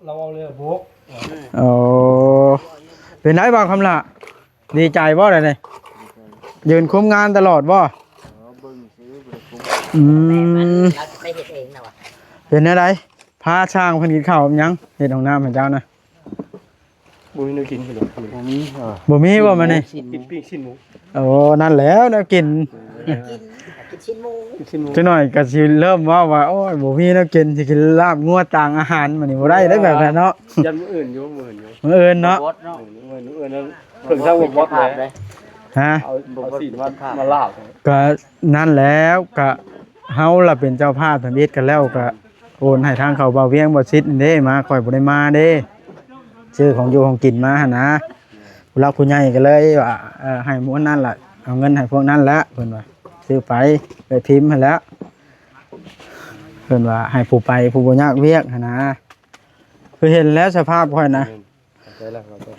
เราเอาเรือโบกโอ้เป็นไรบ้างคำละดีใจบ่ได้เนี่ยยืนคุมงานตลอดบ่อืม เราจะไปเฮ็ดเองนะวะ เป็นอะไรพาช่างเพิ่นกินข้าวยังเฮ็ดของน้ำให้เจ้านะ บุญนึกกินไปหรอบุญนี้ บ่มีบ่มื้อนี้ กินปิ้งชิ้นหมู โอ้นั่นแหล้วแนวกิน กินชิ้นหมู ชิ้นหมู จักหน่อยก็สิเริ่มว่าโอ้ยบ่มีแนวกินสิกินลาบงัวต่างอาหารมื้อนี้บ่ได้ได้แบบนั้นเนาะ ยันมื้ออื่นอยู่มื้ออื่นอยู่ มื้ออื่นเนาะ บดเนาะ มื้ออื่นนั้นเพิ่งสร้างวงบอสเลย ฮะ เอาสีมาลาบ ก็นั่นแล้วก็เฮาล่ะเป็นเจ้าภาพทำเฮ็ดกันแล้วก็โอนให้ทางเขาเบาเวียงบ่ซิดเด้มาข่อยบ่ได้มาเด้ซื้อของอยู่ของกินมาหั่นนะผู้หลักผู้ใหญ่ก็เลยว่าให้หมู่นั้นล่ะเอาเงินให้พวกนั้นละเพิ่นว่าซื้อไปพิมพ์ให้แล้วเพิ่นว่าให้ผู้ไปผู้บ่ยากเวียกหั่นนะคือเห็นแล้วสภาพข่อยนะ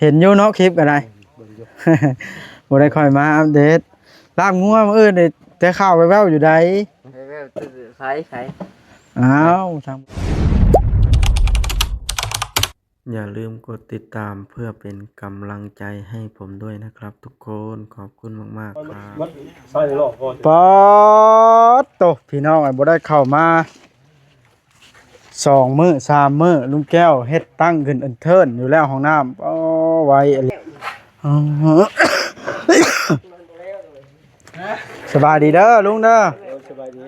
เห็นอยู่เนาะคลิปก็ได้ บ่ได้ค่อยมาอัปเดตลาบงัวมื้ออื่นนี่แต่ข้าวแว่วๆอยู่ใด ใส่ อ้าวทาง อย่าลืมกดติดตามเพื่อเป็นกำลังใจให้ผมด้วยนะครับทุกคนขอบคุณมากๆครับ ใส่หลอกพอ ปอดโตพี่น้องบ่ได้เข้ามา2 มื้อ 3 มื้อลุงแก้วเฮ็ดตั้งขึ้นอันเทินอยู่แล้วห้องน้ำไว้อ๋อสบายดีเด้อลุงเด้อ สบายดี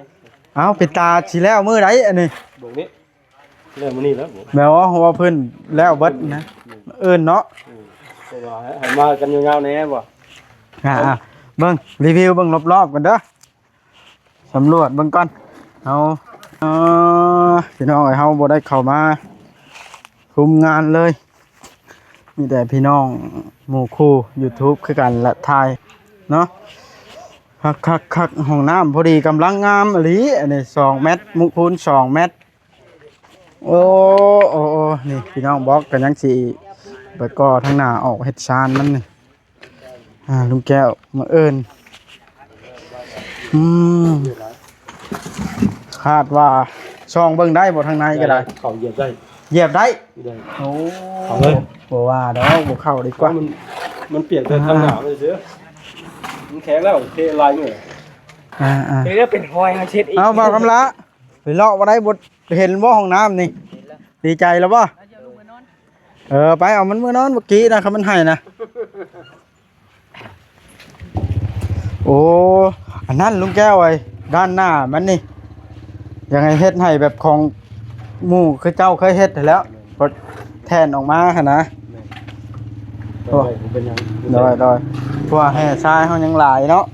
เอาปิดตาสิแล้วมื้อใดอันนี้ บอกนี้เรื่องมื้อนี้แล้ว แม่ว่าเพิ่นแล้วเบิดนะเอิ้นเนาะ ก็ว่าให้มากันยาวๆแน่บ่ เบิ่งรีวิวเบิ่งรอบๆกันเด้อสำรวจเบิ่งก่อนเอาพี่น้องเฮาบ่ได้เข้ามาคุมงานเลยมีแต่พี่น้องหมู่คู่ YouTube คือกันละทายเนาะคักห้องน้ำพอดีกำลังงามอีหลีอันนี้2เมตรมุคูณ2เมตรโอ้นี่พี่น้องบอกกันยังสิไปก่อทางหน้าออกเฮ็ดชานมันนี่ลุงแก้วมาเอิ้นคาดว่าช่องเบิ่งได้บ่ทางในก็ได้ เขาเหยียบได้ เหยียบได้ ได้ โอ้ เอาเลย บ่ว่าดอกบ่เข้าดีกว่า มันเปลี่ยนเป็นทางหนาวเลยเสือมันแข็งแล้วเทลายเงี้ย เดี๋ยวเป็นหอยมาเช็ดอีก เอาบ่กำละไปเลาะบ่ได้บ่เห็นบ่ห้องน้ำนี่ดีใจแล้วบ่ไปเอามันมื้อนอนเมื่อกี้นะครับมันให้นะโอ้อันนั้นลุงแก้วไอ้ด้านหน้ามันนี่ยังไงเฮ็ดให้แบบของหมู่คือเจ้าเคยเฮ็ดแล้วพอแทนออกมาหั่นนะ โอ้เป็นยัง โดยเพราะว่าแห่ทรายเฮายังหลายเนาะ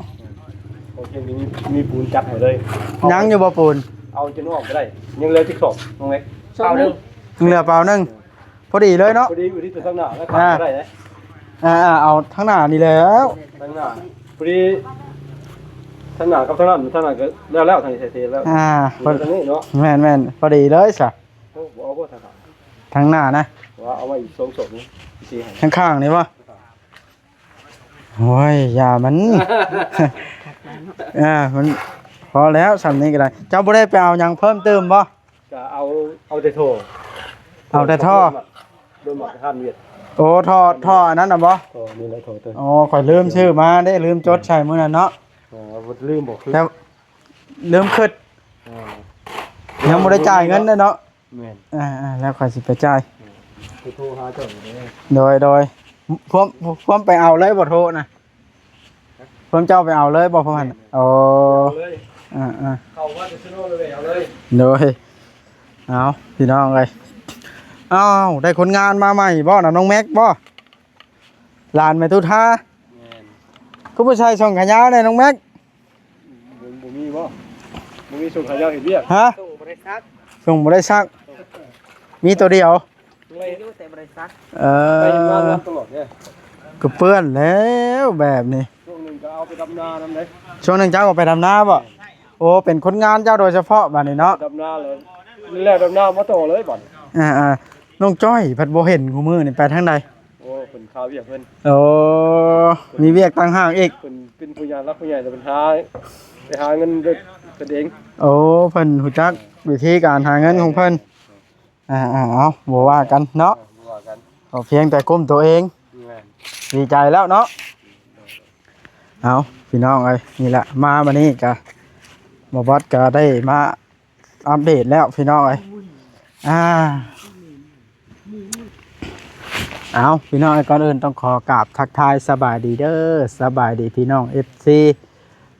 โอเคมีปูนจัดให้เลย ยังอยู่บ่ปูน เอาจนออกไปได้ยังเหลือที่2ตรงไหน เอาเด้อ เหลือเปล่านึงพอดีเลยเนาะ พอดีอยู่ที่ตัวทางหน้าแล้วขาดได้นะ เอาทั้งหน้านี่แล้ว ทางหน้าพอดีทางหน้ากับทางหน้าก็แล้วทางเทแล้ว พอ ตรงนี้เนาะ แม่นพอดีเลยซะ โอ้บ่เอาบ่ทางหน้า ทั้งหน้านะ ว่าเอาไว้อีก2ศพนี่สิให้ ข้างๆนี่บ่โอ้ยอย่ามัน มันพอแล้วสำนี้ก็ได้เจ้าบ่ได้ไปเอาหยังเพิ่มเติมบ่ ก็เอาแต่โทร เอาแต่ท่อ โดนหมักท่านเวียด โอ้ท่ออันนั้นน่ะบ่ โอ้นี่แหละโทรเตือน อ๋อข่อยลืมชื่อมาได้ลืมจดใส่มื้อนั้นเนาะ บ่ลืมบอกคือ แต่ลืมคิดยังบ่ได้จ่ายเงินเด้อเนาะ แม่น แล้วข่อยสิไปจ่าย ไปโทรหาเจ้าอยู่เด้อ โดยพวมไปเอาเลยบ่โทรนะพวมเจ้าไปเอาเลยบ่พวมหันโอ้ เอาเลย เข้าว่าจะซื้อเลยเอาเลย โดยเอาพี่น้องเลยได้คนงานมาใหม่บ่น่ะน้องแม็กบ่หลานแม่ทุท่า แม่น คุณผู้ชายช่องขยาวได้น้องแม็ก บ่มีบ่มีส่งขายาวเห็นเบี้ย ฮะ ตู้บริษัท ส่งบ่ได้ซักมีตัวเดียว เลยอยู่แต่บริษัท ไปงานรับตลอดเนี่ย ก็เปื้อนแล้วแบบนี้ ช่วงหนึงก็เอาไปดำนานำเลย ช่วงหนึงเจ้าก็ไปทำนาบ่โอ้เป็นคนงานเจ้าโดยเฉพาะบัดนี้เนาะ ดำนาเลยแล้วดำนามาต่อเลยบ่อน น้องจ้อยผัดบ่เห็นกูมือนี่ไปทางใด โอ้เพิ่นข่าวเวียกเพิ่น โอ้มีเวียกต่างหากอีก เพิ่นเป็นผู้ใหญ่รักผู้ใหญ่แต่เป็นไปหาเงินด้วยตนเอง โอ้เพิ่นหูจักวิธีการหาเงินของเพิ่น เอาบ่ว่ากันเนาะ ว่ากัน เอาเพียงแต่ก้มตัวเอง แม่น ดีใจแล้วเนาะเอาพี่น้องเอ้ยนี่แหละมาวันนี้กะบอบอสก็ได้มาอัปเดตแล้วพี่น้องเอ้ยเอาพี่น้องเอ้ยก่อนอื่นต้องขอกราบทักทายสบายดีเด้อสบายดีพี่น้อง FC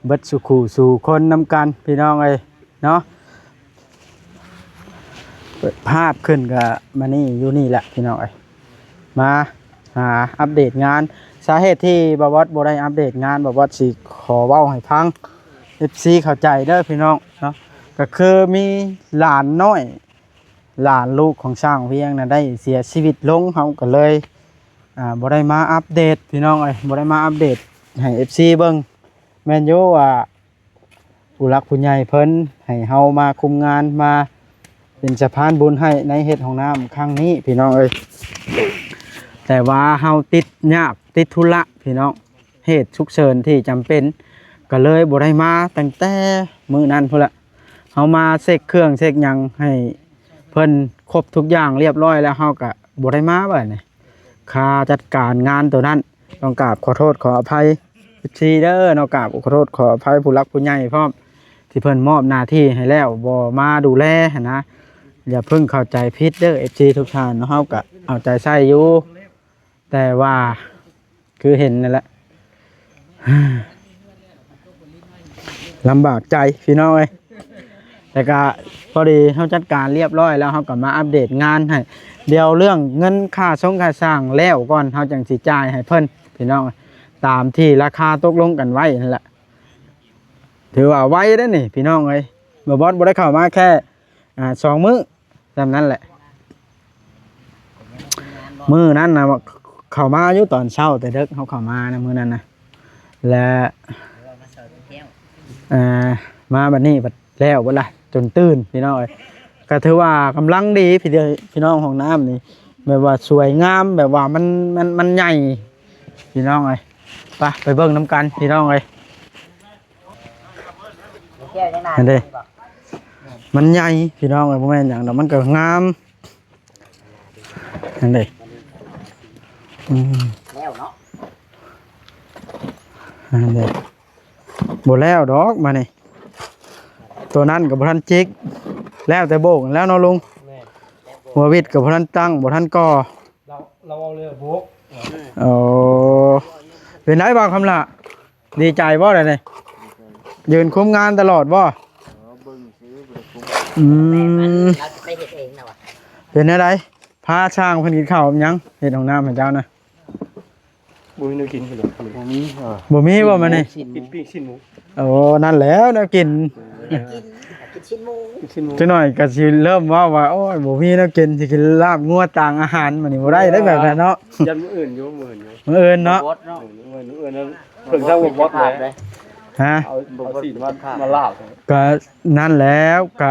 เบิดสุขูสู่คนนำกันพี่น้องเอ้ยเนาะเปิดภาพขึ้นก็มานี่อยู่นี่แหละพี่น้องเอ้ยมาหาอัปเดตงานสาเหตุที่บวชบ่ได้อัปเดตงานบวชสิขอเว้าให้ฟัง FC เข้าใจเด้อพี่น้องเนาะก็คือมีหลานน้อยหลานลูกของช่างเวียงน่ะได้เสียชีวิตลงเฮาก็เลยบ่ได้มาอัปเดตพี่น้องเอ้ยบ่ได้มาอัปเดตให้ FC เบิ่งแม่นอยู่ว่าผู้หลักผู้ใหญ่เพิ่นให้เฮามาคุมงานมาเป็นสะพานบุญให้ในเฮ็ดของน้ำครั้งนี้พี่น้องเอ้ยแต่ว่าเฮาติดยากติดธุระพี่น้องเหตุฉุกเฉินที่จำเป็นก็เลยบ่ได้มาตั้งแต่มื้อนั้นพุ่นละเฮามาเช็คเครื่องเช็คหยังให้เพิ่นครบทุกอย่างเรียบร้อยแล้วเฮาก็บ่ได้มาบัดนี้ค่าจัดการงานตัวนั้นต้องกราบขอโทษขออภัยทีเด้อเนาะกราบขอโทษขออภัยผู้รักผู้ใหญ่พร้อมที่เพิ่นมอบหน้าที่ให้แล้วบ่มาดูแลหั้นนะอย่าเพิ่งเข้าใจผิดเด้อ FC ทุกท่านเนาะเฮาก็เอาใจใส่อยู่แต่ว่าคือเห็นนั่นแหละลำบากใจพี่น้องเอ้ยแต่ก็พอดีเขาจัดการเรียบร้อยแล้วเขาก็มาอัปเดตงานให้เดี๋ยวเรื่องเงินค่าส่งค่าสร้างแล้วก่อนเขาจังสิจ่ายให้เพิ่นพี่น้องตามที่ราคาตกลงกันไว้นั่นแหละถือว่าไว้ได้อนี่พี่น้องเอ้ยเมื่อบอสบ่ได้เข้ามาแค่2 มื้อตามนั้นแหละมื้อนั้นนะเข้ามาอยู่ตอนเช้าแต่เด็กเขาเข้ามานะมื้อนั้นนะและมาบัดนี้บัดแล้วบัดละจนตื่นพี่น้องเอ้ยก็ถือว่ากำลังดีพี่น้องของน้ำนี่แบบว่าสวยงามแบบว่ามันใหญ่พี่น้องเอ้ยไปเบิ่งน้ำกันพี่น้องเอ้ยอันเด้มันใหญ่พี่น้องเอ้ยบ่แม่นหยังดอกมันก็งามอันเด้แล้วเนาะ อันเด้บ่แล้วดอกมานี่ตัวนั้นกับบ่ทันจิกแล้วแต่โบกแล้วเนาะลุง แม่น หัววิทย์กับบ่ทันตั้งบ่ทันก่อ เราเอาเรือโบก โอ้เป็นไงบ้างคำล่ะดีใจบ่ได้นี่ยืนคุมงานตลอดบ่เราจะไปเฮ็ดเองนะวะ เป็นอะไรพาช่างเพิ่นกินข้าวหยังเฮ็ดห้องน้ำให้เจ้านะ บุ้ยนึกกินเหรอบ่มี บ่มีบ่มานี่ กินปิ้งชิ้นหมู โอ้นั่นแหล้วแนวกิน กินชิ้นหมู กินชิ้นหมู จักหน่อยก็สิเริ่มว่าโอ้ยบ่มีแนวกินสิกินลาบงัวต่างอาหารมื้อนี้บ่ได้ได้แบบนั้นเนาะ ยันมื้ออื่นอยู่มื้ออื่นอยู่ มื้ออื่นเนาะ บดเนาะ มื้ออื่นนั้นเพิ่งสร้างวงบอสเลย ฮะ เอาสีมาลาบ ก็นั่นแล้วก็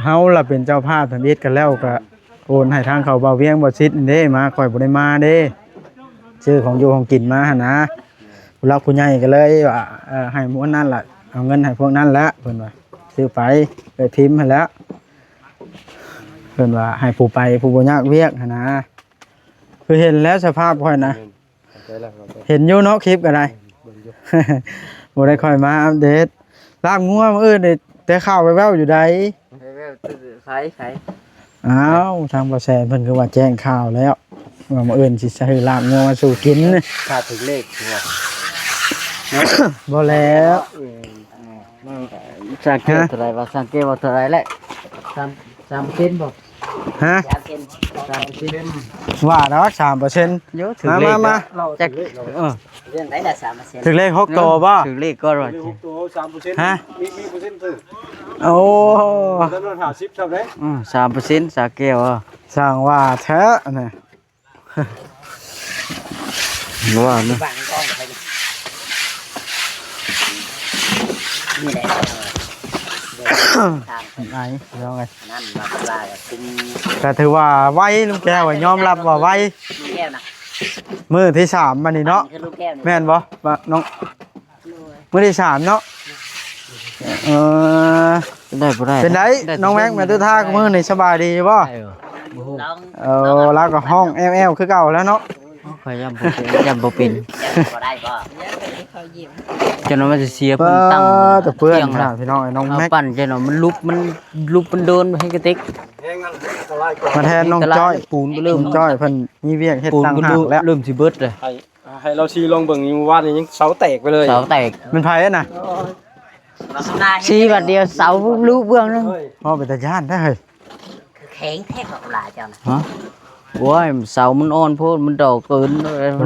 เฮาล่ะเป็นเจ้าภาพทำอิฐกันแล้วก็โอนให้ทางเขาเบาเวียงบ่ซิดเด้มาข่อยบ่ได้มาเด้ชื่อของอยู่ของกินมาหั่นนะผู้รักผู้ใหญ่ก็เลยว่าให้หมู่นั้นล่ะเอาเงินให้พวกนั้นละเพิ่นว่าซื้อไปพิมพ์ให้แล้วเพิ่นว่าให้ผู้ไปผู้บ่ยากเวียกหั่นนะคือเห็นแล้วสภาพข่อยนะเห็นอยู่เนาะคลิปก็ได้ บ่ได้ค่อยมาอัปเดตลาบงัวมื้ออื่นนี่แต่ข้าวไปแว่วอยู่ใด ใส่ อ้าวทางบ่แซนเพิ่นคือว่าแจ้งข่าวแล้วว่ามื้ออื่นสิซื้อลาบงัวมาสู่กิน ค่าถึงเลขบ่ บ่แล้ว สังเกตเท่าไรว่าสังเกตว่าเท่าไรแหละ3%บ่ ฮะ 3% ว่าดอก 3% เยอะถึง มา เลข มา จักเรื่องไหนล่ะ 3% ถึงเลข6โตบ่ ถึงเลขก็ว่า เลข6ตัว 3% ฮะ มีเปอร์เซ็นต์ซื้อ โอ้ จำนวน50เท่าไหร่ 3%สังเกตว่า สร้างว่าแท้น่ะ ว่านะบังกล้องไปนี่แหละทาง ไหนเดี๋ยวไง นั่นมาปลากับตึง ก็ถือว่าไวลุงแก้วว่ายอมรับว่าไว ลูกแก้วนะ มื้อที่3บัดนี้เนาะ คือลูกแก้ว แม่นบ่ว่าน้องมื้อที่3เนาะเออ ได้บ่ได้ เป็นไดน้องแม็กแม่ตุ้ท่ามื้อนี่สบายดีบ่ ฮู้ แล้วก็ห้องแอลคือเก่าแล้วเนาะ ข่อยยำบ่เป็น บ่ได้บ่ จนว่ามันจะเสียเพิ่นตั้ง แต่เพื่อน ที่ยง ครั ละ บพี่น้องไอ้น้อง เอา แม็ก ปั่นจนว่ามันลุกมันโดนให้กระติก แห้งนั่นสลายก่อน มาแทนน้องจ้อย ปูนก็ เริ่ เริ่ ม ม จ้อยเพิ่นมีเวียกเฮ็ด ปูน ต่าง ก็ หากแล้ว เริ่มสิเบิดเลย ให้เราชี้ลองเบิ่งนี่ว่านี่ยังเสาแตกไปเลย เสาแตก มันไผน่ะ บ่สำนา ชี้บัดเดียวเสาลูกเบื้องนึง พ่อเป็นตาย่านได้เฮ้ย แข็งแท้กับหลาเจ้าน่ะ ฮะโอ้ยเสามันอ่อนโพดมันดอกเกิน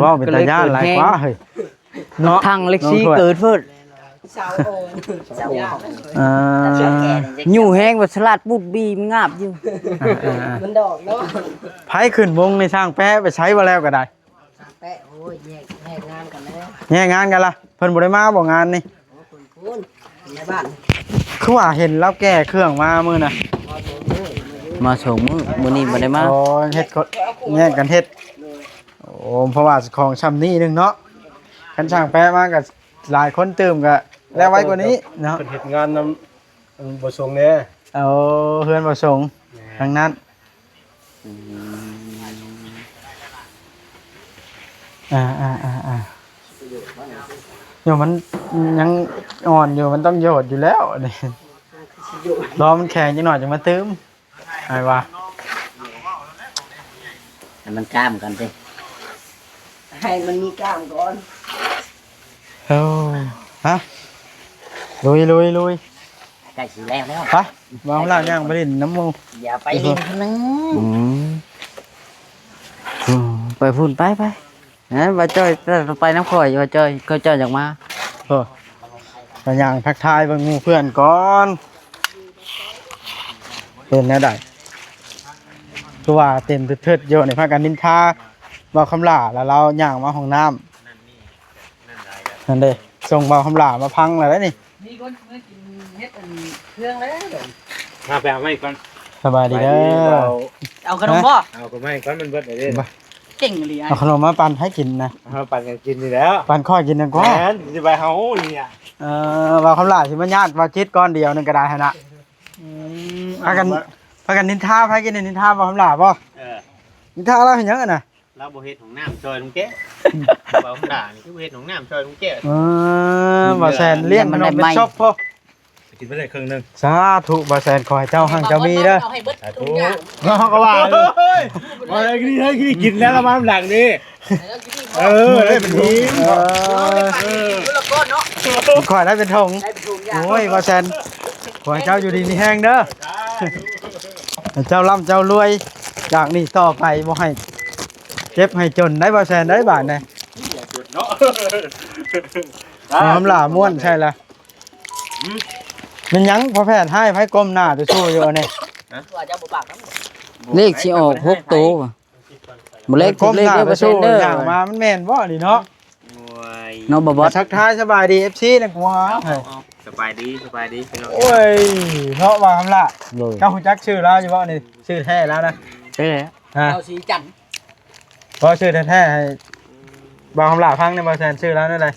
ว่าเป็นตาย่านหลายกว่าเฮ้ยเนาะ ทางเล็กซี่เกิดเพิ่น เจ้า เอ่อ อยู่แห้งว่าสลัดปุดบีมงาบอยู่ มันดอกเนาะ ไผขึ้นวงในสร้างแป๊ะไปใช้บ่แล้วก็ได้ แปะโอ้ยแยกงานกันแล้ว แย่งานกันล่ะเพิ่นบ่ได้มาบ่งานนี่ คุณในบ้าน คือว่าเห็นเราแก้เครื่องมามื้อน่ะ มาส่งมื้อนี้บ่ได้มา โอ้เฮ็ดก็แย่งกันเฮ็ดโอ้เพราะว่าของช่ำนี้นึงเนาะคันช่างแป๊ะมาก็หลายคนตื่มก็แล้วไว้กว่านี้เนาะ เป็นเหตุงานนำบ่ส่งแน่ เอาเพื่อนประสงค์ทั้งนั้นเดี๋ยวมันยังอ่อนอยู่มันต้องโยดอยู่แล้วนี่รอมันแข็งจังหน่อยจะมาตื้มไอ้วะ ให้มันกล้ามกันสิให้มันมีกล้ามก่อน เอ้าฮะลุย ใกล้สิแล้วแล้ว ไปวางล่างย่างไปดินน้ำมู อย่าไปเล่นคนนึง ไปพุ่นไปนะว่าจ้อยไปน้ำข่อยว่าจ้อยเขาจ้อยอยากมา ไปย่างทักทายเบางงูเพื่อนก่อนเป็นแน่ได้คือว่าเต็มเทิดๆเยอะในภาคการนินทาเบาคำหล่าแล้วเราย่างมาห้องน้ำนั่นเด้ส่งเบาคำหล่ามาพังแล้วนี่ มีคนมากินเฮ็ดเครื่องแล้ว มาไปเอาไม้ก่อน สบายดีเด้อ เอาขนมบ่ เอาก็ไม้ก่อนมันเบิดได้เด้ เจ๋งเลยไอ้ เอาขนมมาปั่นให้กินนะ เอาปั่นกันกินนี่แล้ว ปั่นข้อยกินดีกว่า แม่นสิไปเฮาเนี่ย เบาคำหล่าสิมันญาติว่าจิตก้อนเดียวนึงก็ได้หั่นน่ะพากันนินทาพากินนินทาเบาคำหล่าบ่นินทาเราเห็นยังอะน่ะ เราบ่เฮ็ดของน้ำซอยลุงแก้บ่าวด่านี่คือบ่เฮ็ดของน้ำซอยลุงแก้ บ่แซนเลี้ยงขนมเป็นชอบพ่อ กินไปได้ครึ่งนึง สาธุบ่แซนขอให้เจ้าหั่งเจ้ามีเด้อ เอาให้เบิดทุกอย่าง เราก็ว่าเอาไอ้นี่ให้กินแล้วละมาหลังนี่ได้เป็นนี้ แล้วก็เนาะ ขอให้ได้เป็นธง ได้เป็นทุกอย่าง โอ้ยบ่แซนขอให้เจ้าอยู่ดีมีแห้งเด้อให้เจ้าร่ำเจ้ารวยจากนี้ต่อไปบ่ให้เจ็บให้จนได้บ่แซนได้บาทนะน้ำหลาม่วนใช่ละมันยังพอแพทย์ให้ไผก้มหน้าจะสู้อยู่นี่ ตัวเจ้าบ่ปากน้ำ เลขสิออก6ตัวบ่เลข ก้ม เล ห ข น้า เด้อ จะสู้ เด้อ อย่างมามันแม่นบ่นี่เนาะ โอ้ย เนาะบ่บ่ ทักทายสบายดี FC นะกูฮะ สบายดีพี่น้อง โอ้ยเนาะว่าคำละ เลย เจ้าฮู้จักชื่อแล้วอยู่บ่นี่ชื่อแท้แล้วนะ ใช่แล้ว ฮะ เอาสีจันทร์ บ่ชื่อแท้ๆให้บ่าวคำละพังในบ่แซนชื่อแล้วนั่นเลย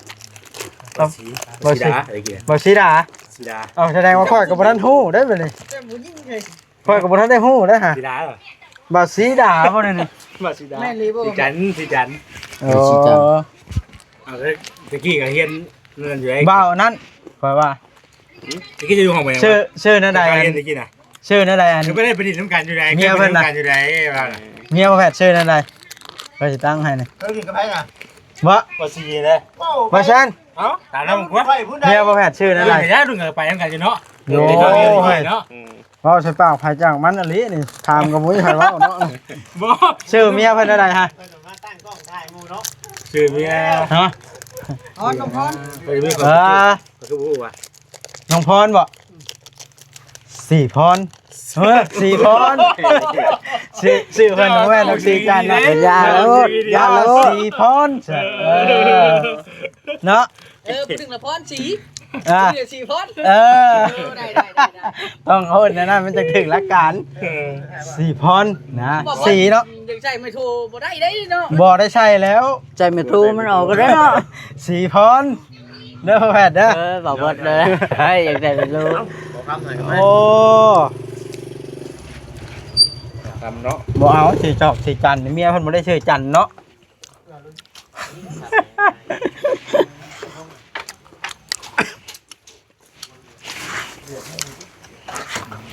บ่สีดาไอ้เกี้ย บ่สีดา สีดา เอาแสดงว่าข่อยก็บ่ทันฮู้ได้บ่นี่ข่อยก็บ่ทันได้ฮู้ได้อฮะ สีดาเหรอ บ่สีดาบ่นี่นี่ บ่สีดา แม่รีบ่ สีจันสีจัน โอ้ เอาตะกี้ก็เฮียนเงินอยู่ไอ้ บ่าวนั้นข่อยว่า ตะกี้จะอยู่ห้องไหน ชื่อนั่นใดอัน เฮียนตะกี้น่ะ ชื่อนั่นใดอัน ไม่ได้ไปดินน้ำกันอยู่ไหน เมียเพิ่นน่ะ กันอยู่ไหนว่าน่ะ เมียบ่แพทย์ชื่อนั่นใดข่อยสิตั้งให้นี่ กินกับไผน่ะ บ่ บ่สีเลย บ่แซน เอ้าตาน้ำกว่า เมียบ่แพทย์ชื่อนั่นใด เดี๋ยวดูเงไปน้ำกันอยู่เนาะ โอ้ย เนาะ เว้าใส่ปากไผจังมันอลินี่ถามก็บ่มีไผเว้าเนาะ บ่ ชื่อเมียเพิ่นนั่นใดฮะ ชื่อเมีย ฮะ อ๋อน้องพร ไปเมีย เออ คือผู้ว่า น้องพรบ่สี่พรสี่พรชื่อเพิ่นน้องแม่นกสีจันทร์นะ ยาโลด ยาละสี่พรเนาะ ถึงละพรสี อ่า สีพร เออ ได้ ต้องโอนนะมันจะถึงหลักการสี่พรนะสี่เนาะ ยังใช่ไม่โทรบ่ได้ได้เนาะ บ่ได้ใช่แล้ว ใจไม่ทูมันออกก็ได้เนาะ สี่พรเด้อแพทย์เด้อ บ่เบิดเลยเฮ้ยอยากได้ไม่รู้ โอ้ ำเนาะ บ่เอาสิจอกสิจันทร์เมียเพิ่นบ่ได้ชื่อจันทร์เนาะ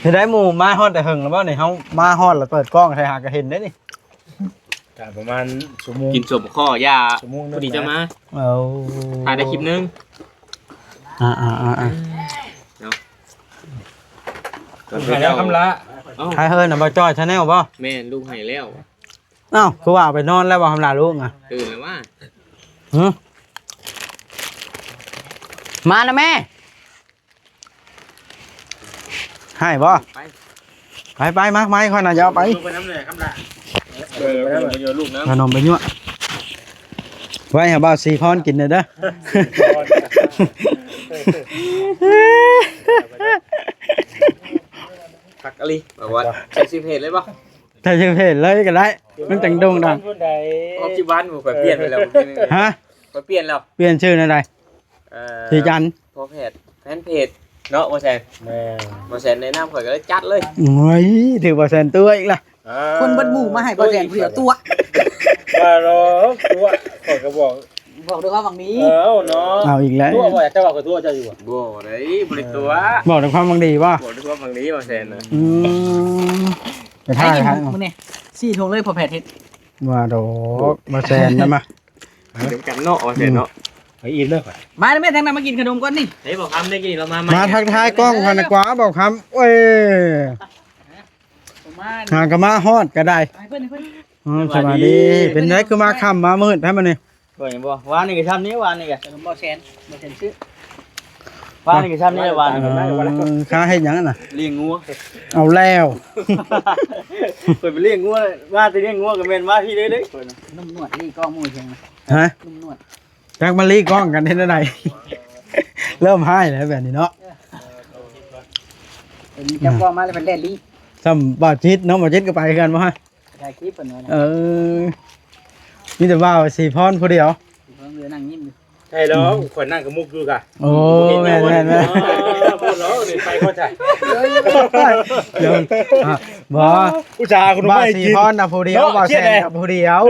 เฮ็ดได้หมู่มาฮอดแต่หึงแล้วบ่นี่เฮามาฮอดแล้วเปิดกล้องใส่หาก็เห็นได้นี่ จากประมาณชั่วโมง กินสมข้อยา ชั่วโมง พอดีจะมา เอา ถ่ายได้คลิปนึง อ่า ไปแล้วคำละ ใครเฮิร์นน่ะบ่จ้อย Channel บ่ แม่ลูกให้แล้ว อ้าวคือว่าเอาไปนอนแล้วบ่ทำลาลูกอ่ะ ตื่นแล้วว่า หึ มาแล้วแม่ ให้บ่ไปมาไม้ค่อยน่ะจะเอาไป ลูกไปน้ำเลยคำละไปโยนลูกน้ ขนมไปยั่วไว้ให้บ่าวสีพรกินเด้อ ำผักอะไรบอกว่าใช้ซีเพจเลยป่ะ ถ้าชื่อเพจเลยก็ได้มันจังโด่งดัง ออกที่บ้านผมไปเปลี่ยนไปแล้ว ฮะ ไปเปลี่ยนแล้ว เปลี่ยนชื่อหน่อยได้สีจันทร์ พอเพจแฟนเพจเนาะมาแซนมาแซนในน้ำข่อยก็เลยจัดเลย โอ้ยถือว่าแสนตัวอีกล่ะ คนเบัดหมู่มาให้บ่แทนผู้เดียวตัว มาหรอกตัวขอยก็บอก บอกด้วยว่าฝั่งนี้ เนาะ เอาอีกแล้ว ตัวบ่อยากจะบอกกับตัวจะอยู่อ่ะ บ่ได้บริตัว บอกถึงความบางดีป่ะ บอกด้วยว่าบางนี้มาแซนนะ ไปท่า ไอ้ ไป กิน ท่า มื้อนี้4ถุงเลยพอแพทย์เฮ็ด ว่าดอกมาแสนนะมา เดี๋ยวกันเนาะมาแซนเนาะ ไปอิ่มเด้อ มาแล้วแม่ทางนั้นมากินขนมก่อนนี่ เฮ้ยบอกคำได้กินเรามา มาทักทายกล้องกันดีกว่าบอกคำโอ้ย ผมมา หากะมาฮอดก็ได้ ให้เพิ่นให้เพิ่น สวัสดีเป็นไงคือมาค่ำมามืดให้มันนี่ ก็ยังบ่วานนี่ก็ทำนี้วานนี่ก็ ขนมบ่แซนซื้อ วานนี่ก็ทำนี้วานนี่ ค้าให้หยังน่ะ เลี้ยงงัว เอาแล้ว เปิดไปเลี้ยงงัวว่าจะเลี้ยงงัวก็แม่นว่าพี่เด้เด้ นุ่มนวดนี่กล้องหมู่เชียงนะ ฮะ นุ่มนวด จักมาลีกล้องกันเห็นอะไร เริ่มให้แล้วแบบนี้เนาะ เป็นจับกล้องมาแล้วเป็นแดดลี่ ซ้ำบ่าวจิตน้องบ่าวจิตก็ไปกันบ่ฮะ ถ่ายคลิปเพิ่นว่านะ เออมีแต่บ่าวสีพรผู้เดียว เพิ่นเรือนั่งยิ้มอยู่ ใช่แล้วข่อยนั่งกับมุกอยู่กะ โอ้แม่น พูดแล้วนี่ไปเข้าใจ เดี๋ยวบ่ ผู้ชายคน บ่าว ไม่ สี กิน พรน่ะผู้เดียวบ่าวแซนกับผู้เดียว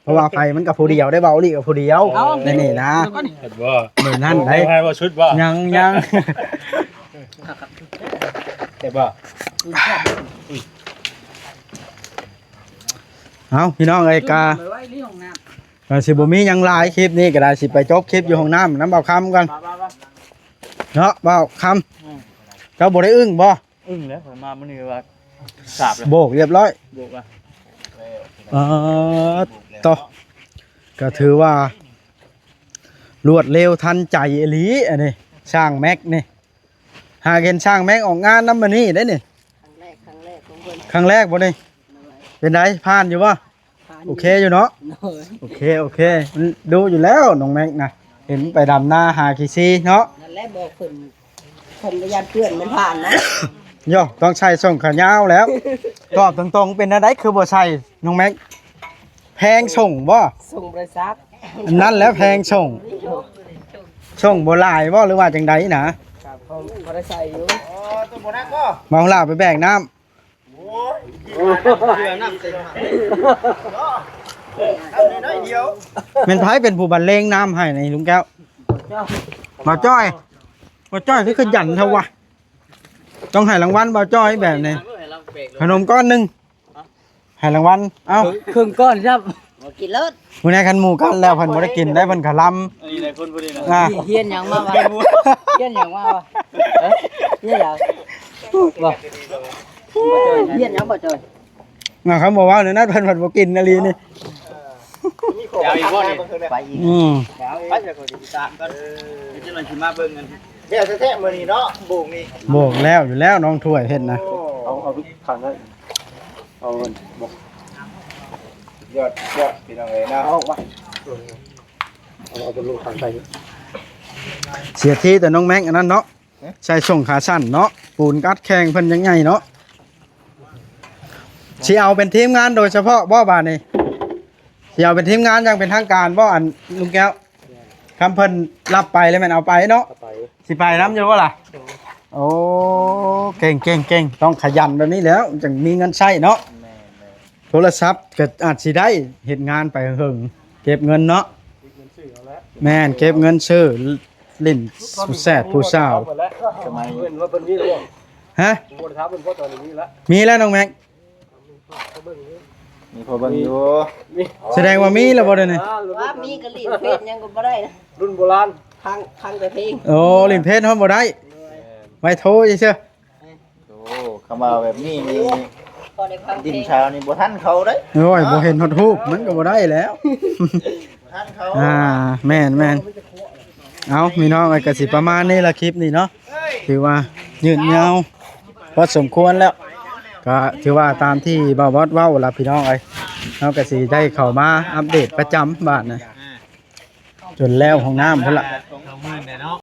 เพราะว่าไฟมันกับผู้เดียวได้เบาลีกับผู้เดียวนี่นะ แล้วก็นี่ เห็นบ่ เหมือนนั่นได้ ให้ว่าชุดบ่ ยัง เห็นบ่ เอาพี่น้องเอ้ยกา ไปไว้ที่ห้องน้ำ ก็สิบ่มีหยังหลายคลิปนี้ก็ได้สิไปจบคลิปอยู่ห้องน้ำน้ำเบาคำกันเนาะเบาคำเจ้าบ่ได้อึ้งบ่ อึ้งแล้วผมมามื้อนี้ว่าสาบแล้ว โบกเรียบร้อย โบกว่า ต่อก็ถือว่ารวดเร็วทันใจอีหลีอันนี้ช่างแม็กนี่หากเห็นช่างแม็กออกงานน้ำมันนี่ได้นี่ ครั้งแรกของเพิ่น ครั้งแรกบ่นี่เป็นไงผ่านอยู่บ่โอเคอยู่เนาะโอเคมันดูอยู่แล้วน้องแม็กนะเห็นไปดำหน้าหาขี้ซีเนาะ นั่นแหละบอกเพิ่นเพิ่นก็ยันเพื่อนมันผ่านนะ โย่ต้องใช้ส่งขายาวแล้ว ตอบตรงๆเป็นอะไรคือบ่ใช่น้องแม็กแพงส่งบ่ ส่งบริษัท อันนั้นแล้วแพงส่งบ่หลายบ่หรือว่าจังใดนะครับ ผมบ่ได้ใส่อยู่ มาเอาล่าไปแบกน้ำเป็นไผเป็นผู้บรรเลงน้ำให้ในลุงแก้วบ่าวจ้อยคือขยันเท่าวะต้องให้รางวัลบ่าวจ้อยแบบนี้ขนมก้อนหนึงให้รางวัลเอ้า ครึ่งก้อนครับ บ่กินเลิศ มื้อนี้คันหมู่กันแล้วเพิ่นบ่ได้กินได้เพิ่นก็ลำ อันนี้หลายคนบ่ได้นะ อ่ะ เฮียนหยังมาวะเฮียนหยังมาวะเฮียนหยังบ่เฮียนหยังบ่จอย เขาบอกว่าเดี๋ยวนั้นเพิ่นบ่กินอะไรนี่ ยาวอีกบ่นี่ ไปอีก ไปจะก็ติดตามกันเดี๋ยวจะมาสิมาเบิ่งกัน เดี๋ยวแท้ๆมื้อนี้เนาะโบกนี่ โบกแล้วอยู่แล้วน้องถ้วยเฮ็ดนะ เอาทุกขันได้เอาบอกยอดพี่น้องเอ้ยนะเอาไปเอาเป็นลูกขันไป เสียทีแต่น้องแม็กอันนั้นเนาะใส่ส่งขาสั้นเนาะปูนกัดแข่งเพิ่นยังไงเนาะสิเอาเป็นทีมงานโดยเฉพาะบ่บาดนี้สิเอาเป็นทีมงานอย่างเป็นทางการบ่อันลุงแก้วคำเพิ่นรับไปแล้วแม่นเอาไปเนาะ ไป สิไปนำอยู่บ่ล่ะ โอ้เก่งเก่งเก่งต้องขยันแบบนี้แล้วจึงมีเงินใช้เนาะ แม่แม่ โทรศัพท์ก็อาจสิได้เฮ็ดงานไปเฮิงเก็บเงินเนาะแม่นเก็บเงินซื้อลิ้นผู้แซ่บผู้สาว สมัย ฮะมีแล้วน้องแม็ก มีพอเบิ่งอยู่ แสดงว่ามีแล้วบ่เด้อนี่ ว่ามีกะหรี่เพชรยังก็บ่ได้นะ รุ่นโบราณ พังแต่เพลง โอ้ลิ้นเพชรเฮาบ่ได้ไว้โทรเฉย โอ้คำว่าแบบนี้นี่ พอได้พังเพ ดิน ลง ชาวนี่บ่ทันเขาเด้ ๆโอ้ยบ่เห็นฮอดรูปมันก็บ่ได้แล้ว บ่ทันเขา แม่นแม่นเอามีน้องไอ้ก็สิประมาณนี้ละคลิปนี่เนาะถือว่ายืดยาวพอสมควรแล้วก็ถือว่าตามที่บ่าวบอสเว้าล่ะพี่น้องเอ้ยเฮาก็สิได้เข้ามาอัปเดตประจำบ้านนะจนแล้วห้องน้ำพุ่นล่ะ